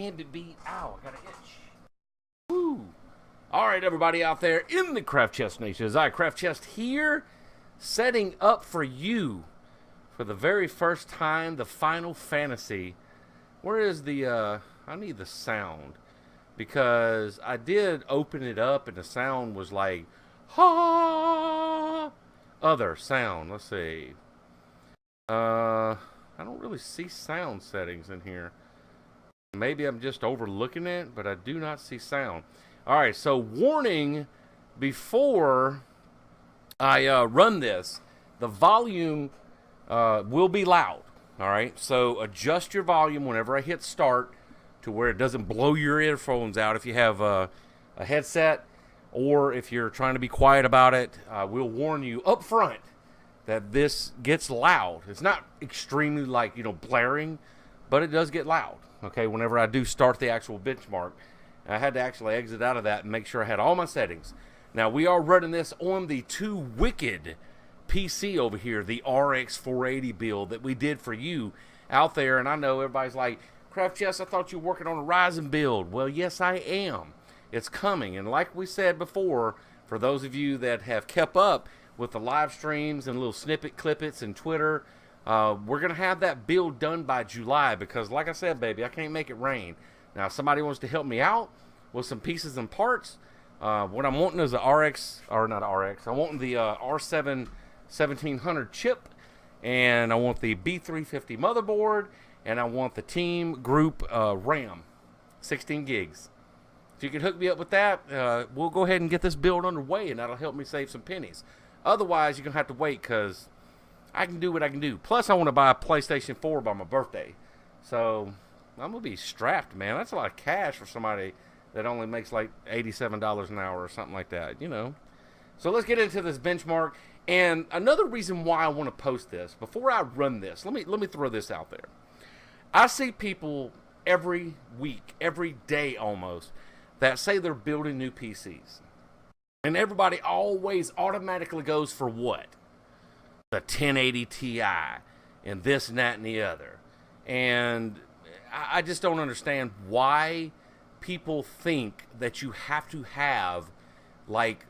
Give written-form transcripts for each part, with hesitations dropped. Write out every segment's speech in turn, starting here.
can't it be? Ow, I got an itch. Woo! All right, everybody out there in the Craft Chest Nation, I Craft Chest here, setting up for you for the very first time the Final Fantasy. Where is the? I need the sound because I did open it up and the sound was like, ha. Other sound. Let's see. I don't really see sound settings in here. Maybe I'm just overlooking it, but I do not see sound. All right, so warning before I run this, the volume will be loud. All right, so adjust your volume whenever I hit start to where it doesn't blow your earphones out if you have a headset, or if you're trying to be quiet about it. We'll warn you up front that this gets loud. It's not extremely like, blaring, but it does get loud. Okay, whenever I do start the actual benchmark, I had to actually exit out of that and make sure I had all my settings. Now, we are running this on the 2Wycked PC over here, the RX 480 build that we did for you out there. And I know everybody's like, Craft Chest, I thought you were working on a Ryzen build. Well, yes, I am. It's coming. And like we said before, for those of you that have kept up with the live streams and little snippet clippets and Twitter, we're going to have that build done by July because, like I said, baby, I can't make it rain. Now, if somebody wants to help me out with some pieces and parts, what I'm wanting is a RX, or not RX, I'm wanting the R7 1700 chip, and I want the B350 motherboard, and I want the team group RAM, 16 gigs. If you can hook me up with that, we'll go ahead and get this build underway, and that'll help me save some pennies. Otherwise, you're going to have to wait because I can do what I can do. Plus, I want to buy a PlayStation 4 by my birthday. So, I'm going to be strapped, man. That's a lot of cash for somebody that only makes like $87 an hour or something like that, So, let's get into this benchmark. And another reason why I want to post this, before I run this, let me throw this out there. I see people every week, every day almost, that say they're building new PCs. And everybody always automatically goes for what? The 1080 Ti and this and that and the other. And I just don't understand why people think that you have to have, like,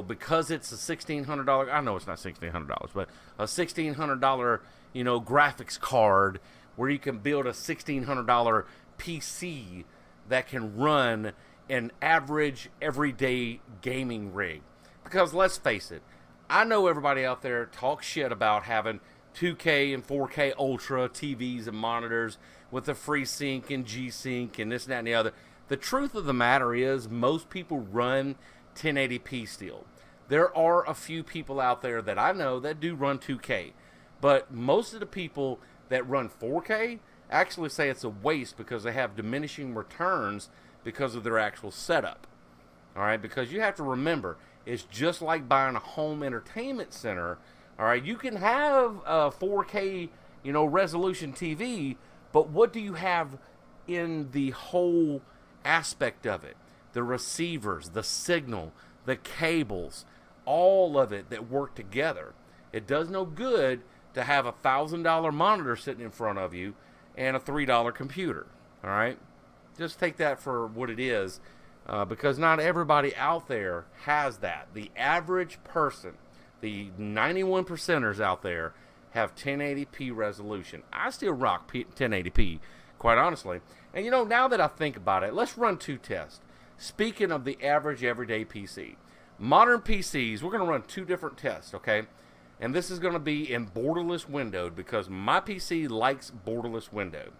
because it's a $1,600, I know it's not $1,600, but a $1,600, graphics card where you can build a $1,600 PC that can run an average everyday gaming rig. Because let's face it, I know everybody out there talks shit about having 2K and 4K Ultra TVs and monitors with the FreeSync and G-Sync and this and that and the other. The truth of the matter is most people run 1080p still. There are a few people out there that I know that do run 2K, but most of the people that run 4K actually say it's a waste because they have diminishing returns because of their actual setup. All right, because you have to remember, it's just like buying a home entertainment center. All right, you can have a 4K, resolution TV, but what do you have in the whole aspect of it? The receivers, the signal, the cables, all of it that work together. It does no good to have a $1,000 monitor sitting in front of you and a $3 computer. All right, just take that for what it is, because not everybody out there has that. The average person, the 91%ers out there, have 1080p resolution. I still rock 1080p, quite honestly. And now that I think about it, let's run two tests. Speaking of the average everyday PC, modern PCs, we're going to run two different tests, okay? And this is going to be in borderless windowed because my PC likes borderless windowed.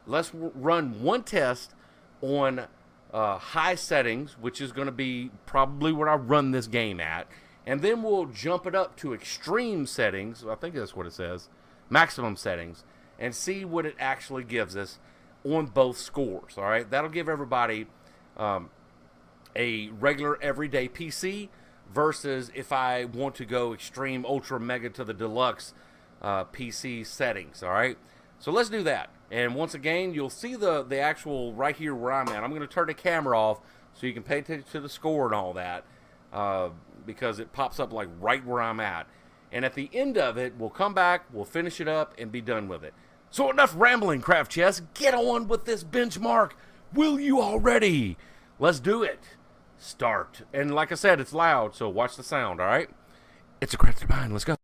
Let's run one test on high settings, which is going to be probably where I run this game at. And then we'll jump it up to extreme settings. I think that's what it says. Maximum settings. And see what it actually gives us on both scores. All right. That'll give everybody a regular everyday PC versus if I want to go extreme, ultra, mega to the deluxe PC settings. All right. So let's do that. And once again, you'll see the actual right here where I'm at. I'm going to turn the camera off so you can pay attention to the score and all that. Because it pops up like right where I'm at. And at the end of it, we'll come back, we'll finish it up, and be done with it. So enough rambling, Craft Chest. Get on with this benchmark Will you already? Let's do it. Start. And like I said, it's loud, so watch the sound, all right? It's a crafted mind. Let's go.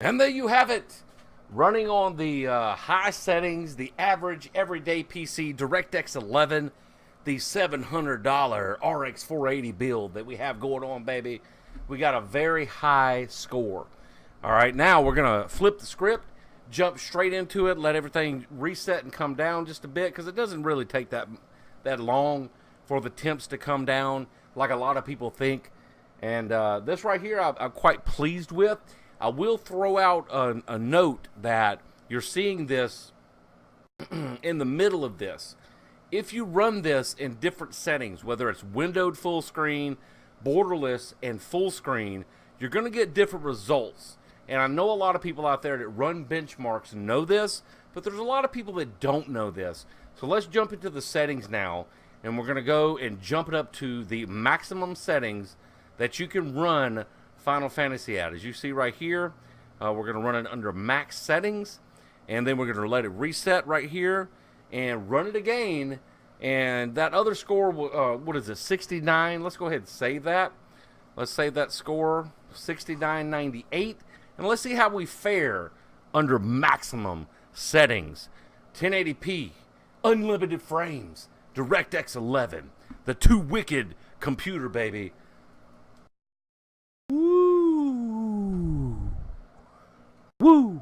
And there you have it, running on the high settings, the average everyday PC DirectX 11, the $700 RX 480 build that we have going on, baby. We got a very high score. All right, now we're going to flip the script, jump straight into it, let everything reset and come down just a bit, because it doesn't really take that long for the temps to come down like a lot of people think. And this right here I'm quite pleased with. I will throw out a note that you're seeing this in the middle of this. If you run this in different settings, whether it's windowed full screen, borderless, and full screen, you're going to get different results. And I know a lot of people out there that run benchmarks know this, but there's a lot of people that don't know this. So let's jump into the settings now, and we're going to go and jump it up to the maximum settings that you can run Final Fantasy at. As you see right here, we're going to run it under max settings, and then we're going to let it reset right here and run it again. And that other score, what is it, 69? Let's go ahead and save that. Let's save that score, 69.98, and let's see how we fare under maximum settings. 1080p, unlimited frames, DirectX 11, the 2Wycked computer, baby. Woo! Woo!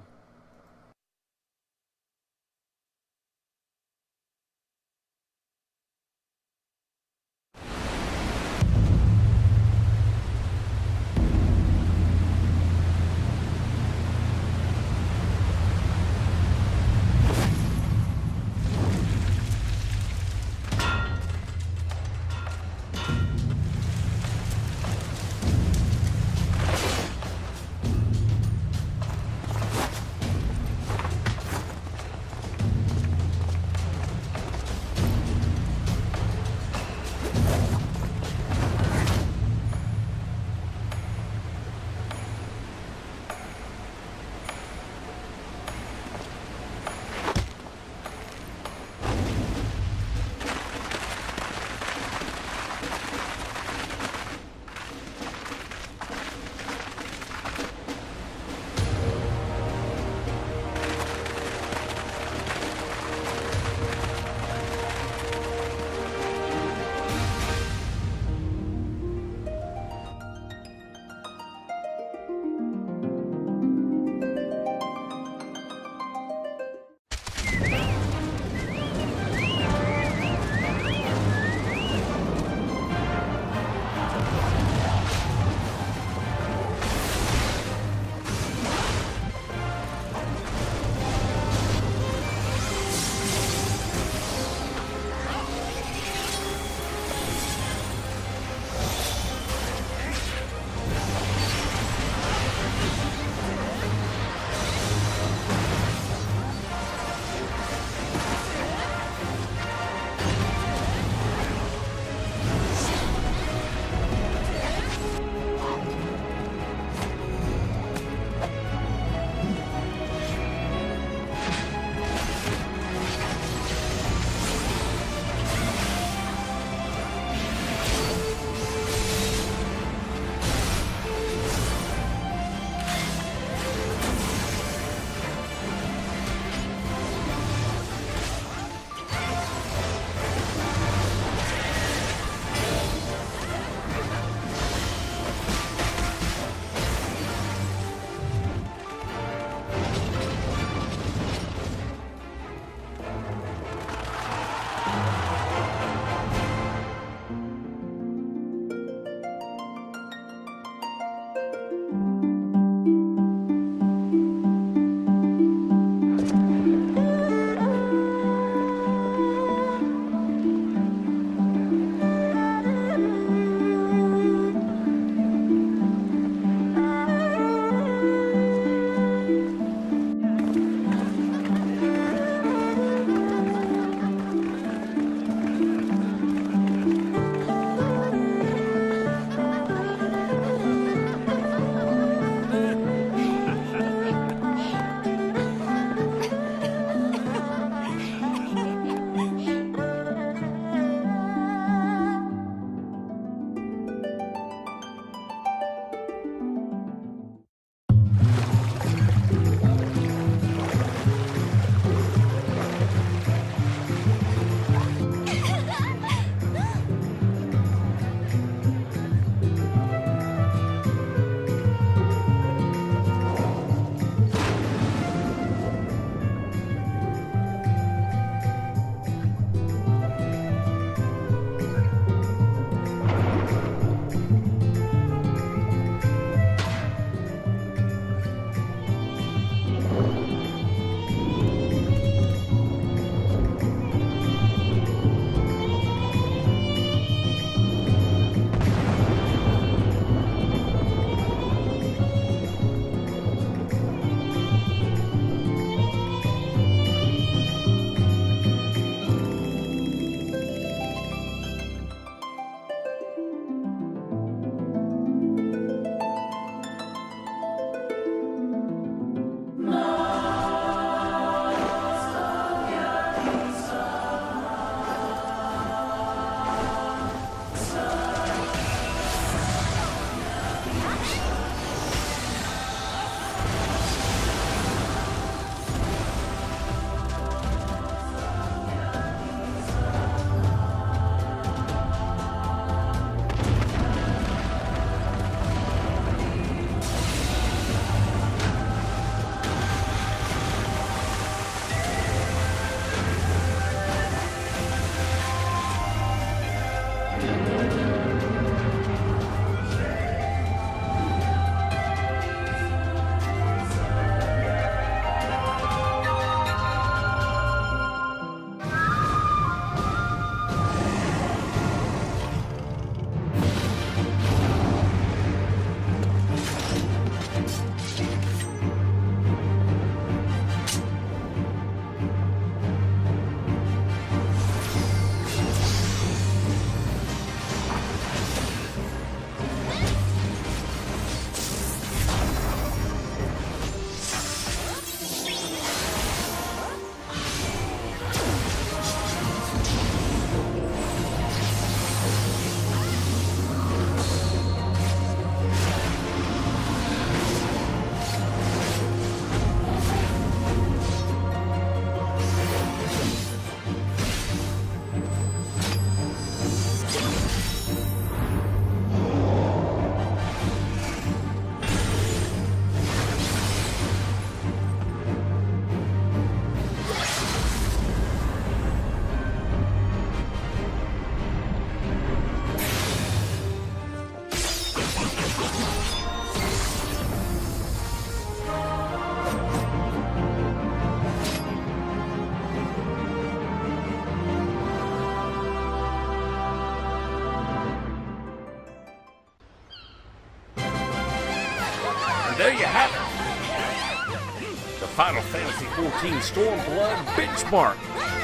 Final Fantasy 14 Stormblood benchmark,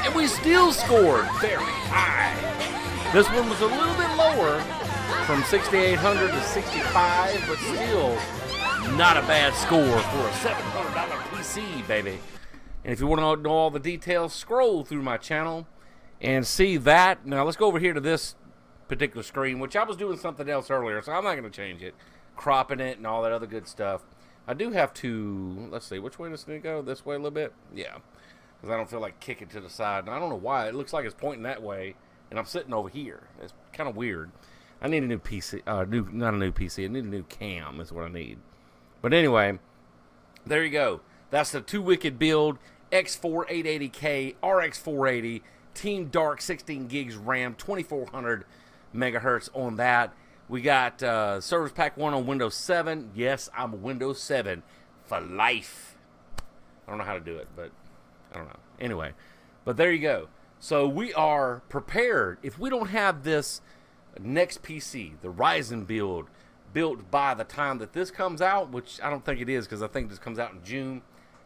and we still scored very high. This one was a little bit lower, from 6,800 to 65, but still not a bad score for a $700 PC, baby. And if you want to know all the details, scroll through my channel and see that. Now let's go over here to this particular screen, which I was doing something else earlier, so I'm not going to change it. Cropping it and all that other good stuff. I do have to, let's see, which way does it go? This way a little bit? Yeah, because I don't feel like kicking to the side. And I don't know why. It looks like it's pointing that way, and I'm sitting over here. It's kind of weird. I need a new PC, not a new PC, I need a new cam is what I need. But anyway, there you go. That's the 2Wycked build, X4 880K, RX 480, Team Dark 16 gigs RAM, 2400 megahertz on that. We got Service Pack 1 on Windows 7. Yes, I'm Windows 7 for life. I don't know how to do it, but I don't know. Anyway, but there you go. So we are prepared. If we don't have this next PC, the Ryzen build, built by the time that this comes out, which I don't think it is because I think this comes out in June,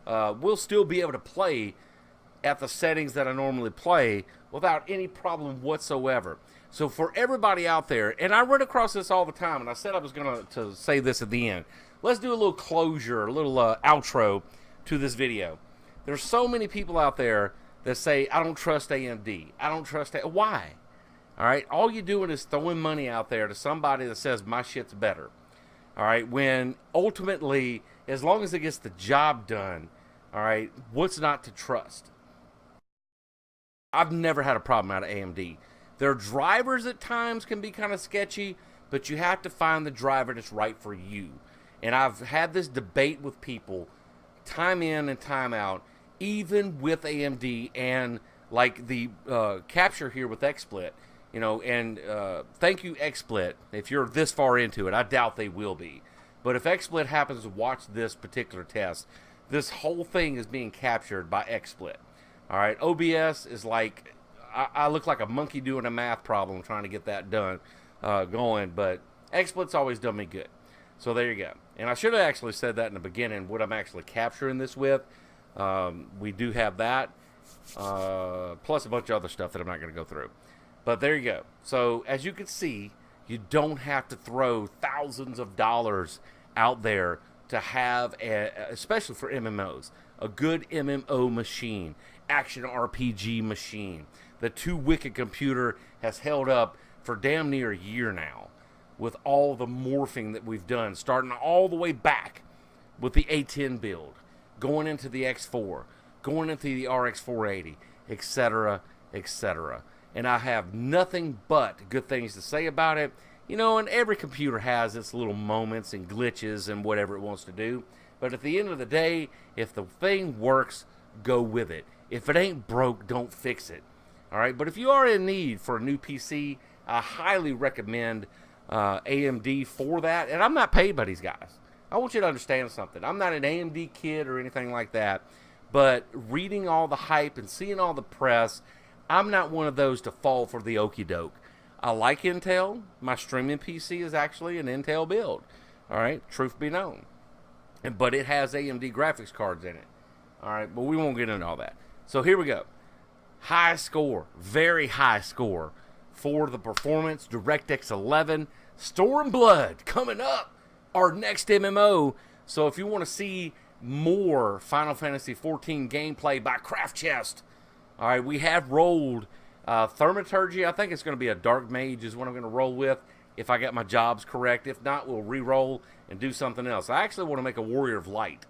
we'll still be able to play at the settings that I normally play without any problem whatsoever. So for everybody out there, and I run across this all the time, and I said I was going to say this at the end. Let's do a little closure, a little outro to this video. There's so many people out there that say, I don't trust AMD. I don't trust AMD. Why? All right, all you're doing is throwing money out there to somebody that says my shit's better. All right, when ultimately, as long as it gets the job done, all right, what's not to trust? I've never had a problem out of AMD. Their drivers at times can be kind of sketchy, but you have to find the driver that's right for you. And I've had this debate with people time in and time out, even with AMD and like the capture here with XSplit. You know, and thank you, XSplit, if you're this far into it. I doubt they will be. But if XSplit happens to watch this particular test, this whole thing is being captured by XSplit. All right, OBS is like, I look like a monkey doing a math problem trying to get that done, going. But XSplit's always done me good. So there you go. And I should have actually said that in the beginning, what I'm actually capturing this with. We do have that, plus a bunch of other stuff that I'm not going to go through. But there you go. So as you can see, you don't have to throw thousands of dollars out there to have, especially for MMOs, a good MMO machine, action RPG machine. The 2Wycked computer has held up for damn near a year now with all the morphing that we've done, starting all the way back with the A10 build, going into the X4, going into the RX 480, etc., etc. And I have nothing but good things to say about it. You know, and every computer has its little moments and glitches and whatever it wants to do. But at the end of the day, if the thing works, go with it. If it ain't broke, don't fix it. All right, but if you are in need for a new PC, I highly recommend AMD for that. And I'm not paid by these guys. I want you to understand something. I'm not an AMD kid or anything like that. But reading all the hype and seeing all the press, I'm not one of those to fall for the okie doke. I like Intel. My streaming PC is actually an Intel build. All right, truth be known. But it has AMD graphics cards in it. All right, but we won't get into all that. So here we go. High score, very high score for the performance. DirectX 11, Stormblood coming up, our next MMO. So if you want to see more Final Fantasy 14 gameplay by craftchest, all right, we have rolled Thaumaturgy. I think it's going to be a Dark Mage is what I'm going to roll with if I get my jobs correct. If not, we'll re-roll and do something else. I actually want to make a Warrior of Light,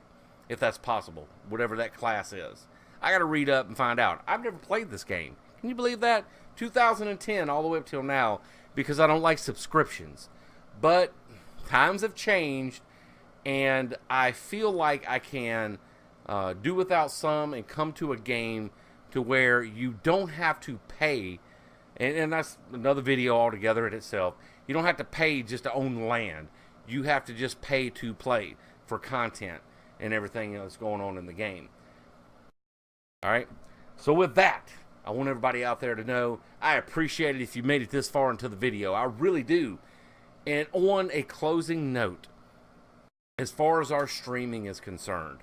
if that's possible, whatever that class is. I got to read up and find out. I've never played this game. Can you believe that? 2010 all the way up till now, because I don't like subscriptions. But times have changed, and I feel like I can do without some and come to a game to where you don't have to pay, and that's another video altogether in itself. You don't have to pay just to own land. You have to just pay to play for content and everything that's going on in the game. All right, so with that, I want everybody out there to know I appreciate it if you made it this far into the video. I really do. And on a closing note, as far as our streaming is concerned,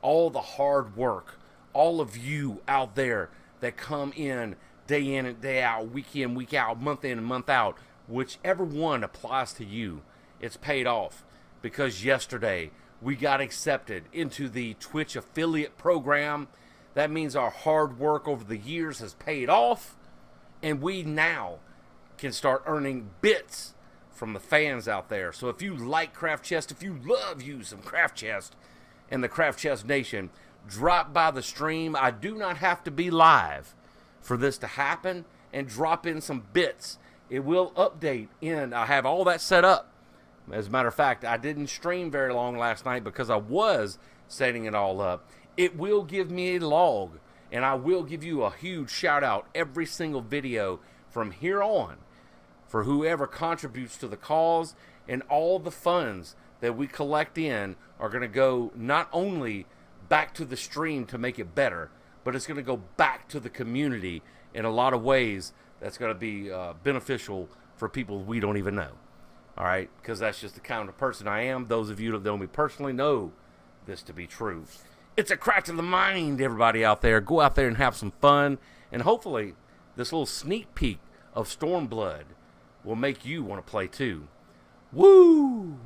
all the hard work, all of you out there that come in and day out, week in, week out, month in and month out, whichever one applies to you, it's paid off. Because yesterday we got accepted into the Twitch affiliate program. That means our hard work over the years has paid off, and we now can start earning bits from the fans out there. So if you like Craft Chest, if you love you some Craft Chest and the Craft Chest Nation, drop by the stream. I do not have to be live for this to happen, and drop in some bits. It will update in. I have all that set up. As a matter of fact, I didn't stream very long last night because I was setting it all up. It will give me a log, and I will give you a huge shout out every single video from here on for whoever contributes to the cause, and all the funds that we collect in are going to go not only back to the stream to make it better, but it's going to go back to the community in a lot of ways that's going to be beneficial for people we don't even know. All right, because that's just the kind of person I am. Those of you that know me personally know this to be true. It's a crack to the mind, everybody out there. Go out there and have some fun, and hopefully this little sneak peek of Stormblood will make you want to play too. Woo!